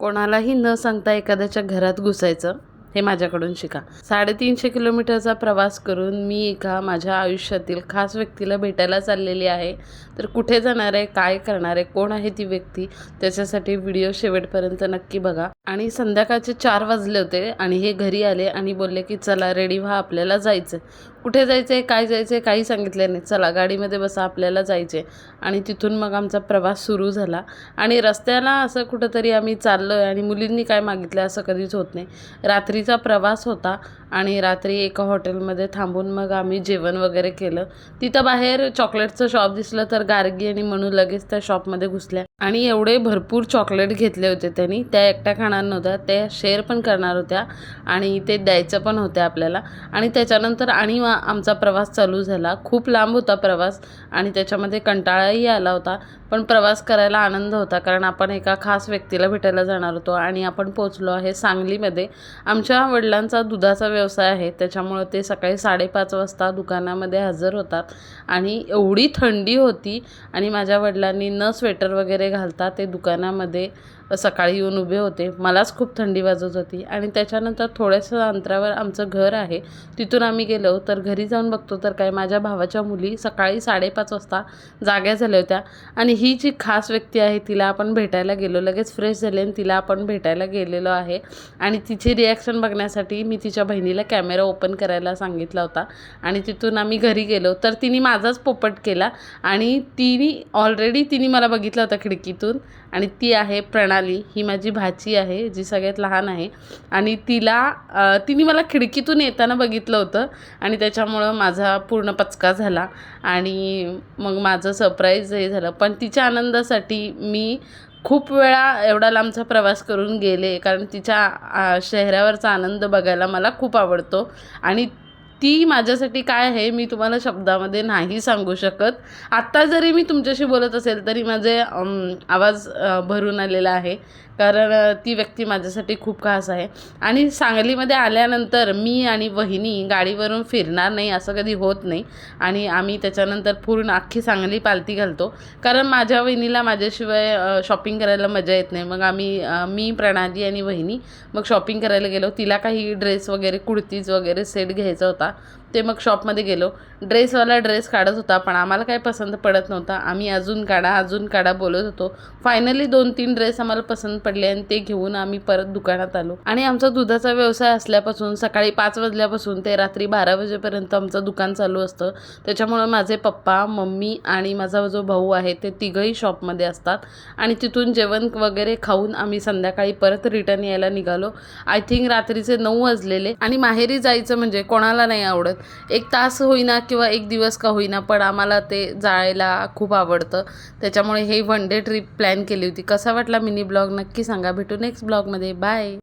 कोणालाही न सांगता एखाद्याच्या घरात घुसायचं हे माझ्याकडून शिका। 350 किलोमीटरचा प्रवास करून मी एका माझ्या आयुष्यातील खास व्यक्तीला भेटायला चाललेली आहे। तर कुठे जाणार आहे, काय करणार आहे, कोण आहे ती व्यक्ती, त्याच्यासाठी व्हिडिओ शेवटपर्यंत नक्की बघा। आणि संध्याकाळचे 4 वाजले होते आणि हे घरी आले आणि बोलले की चला रेडी व्हा, आपल्याला जायचं। कुठे जायचं, काय जायचं काही सांगितलं नाही, चला गाडीमध्ये बसा, आपल्याला जायचे। आणि तिथून मग आमचा प्रवास सुरू झाला। आणि रस्त्याला असं कुठंतरी आम्ही चाललोय आणि मुलींनी काय मागितलं असं कधीच होत नाही। रात्रीचा प्रवास होता आणि रात्री एका हॉटेलमध्ये थांबून मग आम्ही जेवण वगैरे केलं। तिथं बाहेर चॉकलेटचं शॉप दिसलं तर गार्गी आणि म्हणून लगेच त्या शॉपमध्ये घुसल्या आणि एवढे भरपूर चॉकलेट घेतले होते त्यांनी। त्या एकट्या खाणार नव्हत्या, त्या शेअर पण करणार होत्या आणि ते द्यायचं पण होते आपल्याला। आणि त्याच्यानंतर आणि आमचा प्रवास चालू झाला। खूप लांब होता प्रवास आणि त्याच्यामध्ये कंटाळाही आला होता, पण प्रवास करायला आनंद होता कारण आपण एका खास व्यक्तीला भेटायला जाणार होतो। आणि आपण पोहोचलो आहे सांगलीमध्ये। आमच्या वडिलांचा दुधाचा व्यवसाय आहे, त्याच्यामुळे ते सकाळी 5:30 वाजता दुकानामध्ये हजर होतात। आणि एवढी थंडी होती आणि माझ्या वडिलांनी न स्वेटर वगैरे घालता ते दुकानामध्ये सकाळी येऊन उभे होते। मलाच खूप थंडी वाजत होती। आणि त्याच्यानंतर थोड्याशा अंतरावर आमचं घर आहे, तिथून आम्ही गेलो तर घरी जाऊन बघतो तर काय माझ्या भावाच्या मुली सकाळी 5:30 वाजता जाग्या झाल्या होत्या। आणि ही जी खास व्यक्ती आहे तिला आपण भेटायला गेलो, लगेच फ्रेश झाले आणि तिला आपण भेटायला गेलेलो आहे। आणि तिची रिॲक्शन बघण्यासाठी मी तिच्या बहिणीला कॅमेरा ओपन करायला सांगितला होता। आणि तिथून आम्ही घरी गेलो तर तिने माझाच पोपट केला आणि तिने मला बघितलं होतं खिडकीतून। आणि ती आहे प्रणाली, ही माझी भाची आहे जी सगळ्यात लहान आहे। आणि तिने मला खिडकीतून येताना बघितलं होतं आणि त्याच्यामुळं माझा पूर्ण पचका झाला आणि मग माझं सरप्राईज हे झालं। पण तिच्या आनंदासाठी मी खूप वेळा एवढा लांबचा प्रवास करून गेले कारण तिच्या चेहऱ्यावरचा आनंद बघायला मला खूप आवडतो। आणि ती माझ्यासाठी काय आहे मी तुम्हाला शब्दामध्ये नाही सांगू शकत। आत्ता जरी मी तुमच्याशी बोलत असेल तरी माझे आवाज भरून आलेला आहे कारण ती व्यक्ती माझ्यासाठी खूप खास आहे। आणि सांगलीमध्ये आल्यानंतर मी आणि वहिनी गाडीवरून फिरणार नाही असं कधी होत नाही। आणि आम्ही त्याच्यानंतर पूर्ण अख्खी सांगली पालती घालतो कारण माझ्या वहिनीला माझ्याशिवाय शॉपिंग करायला मजा येत नाही। मग मी प्रणाली आणि वहिनी मग शॉपिंग करायला गेलो। तिला काही ड्रेस वगैरे कुर्तीज वगैरे सेट घ्यायचा होता, ते मग शॉपमध्ये गेलो। ड्रेसवाला ड्रेस काढत होता पण आम्हाला काही पसंत पडत नव्हता। आम्ही अजून काढा बोलत होतो। फायनली 2-3 ड्रेस आम्हाला पसंत पडले आणि ते घेऊन आम्ही परत दुकानात आलो। आणि आमचा दुधाचा व्यवसाय असल्यापासून सकाळी 5 वाजल्यापासून ते रात्री 12 वाजेपर्यंत आमचं दुकान चालू असतं। त्याच्यामुळे माझे पप्पा, मम्मी आणि माझा जो भाऊ आहे ते तिघंही शॉपमध्ये असतात। आणि तिथून जेवण वगैरे खाऊन आम्ही संध्याकाळी परत रिटर्न यायला निघालो। आय थिंक रात्रीचे 9 वाजलेले। आणि माहेरी जायचं म्हणजे कोणाला नाही आवडत, 1 तास होईना किंवा 1 दिवस का होईना, पण आम्हाला ते जायला खूप आवडतं। त्याच्यामुळे हे 1 डे ट्रिप प्लॅन केली होती। कसा वाटला मिनी ब्लॉग नक्की सांगा। भेटू नेक्स्ट ब्लॉगमध्ये, बाय।